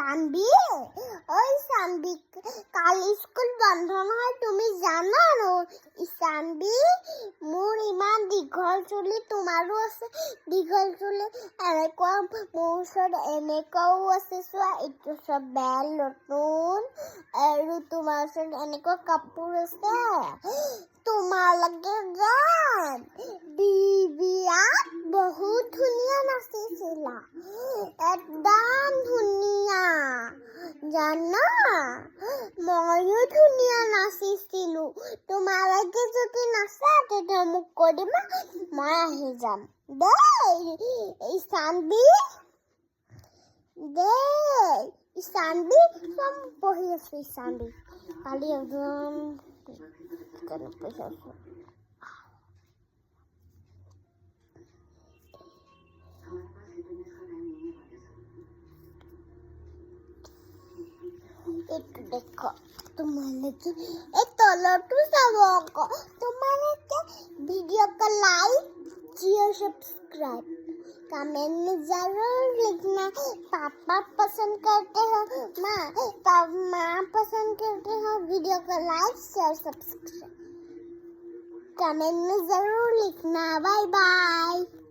সানবি ওই সানবি কাল স্কুল বন্ধ নহয় তুমি জানা আৰু সানবি মোৰ ইমান দীঘল চুলি তোমাৰো আছে দীঘল চুলি এনেকুৱা মোৰ ওচৰত এনেকুৱাও আছে চোৱা এইটো চব বেল নতুন আৰু তোমাৰ ওচৰত এনেকুৱা কাপোৰ আছে তোমালোকে যান বিয়াত বহুত ধুনীয়া নাচিছিলা একদম ধুনীয়া জানা ময়ো ধুনীয়া নাচিছিলো তোমালোকে যদি নাচা তেতিয়া মোক কৈ দিবা মই আহি যাম দেই সানবি চব পঢ়ি আছো সানবি কালি একদম পইচা এইটো দেখো তোমালোকে এই তলতো চাব আকৌ তোমালোকে video' like share subscribe comment में जरूर लिखना पापा पसंद करते हो माँ पसंद करते हो वीडियो को लाइक शेयर सब्सक्राइब कमेंट में जरूर लिखना बाय बाय।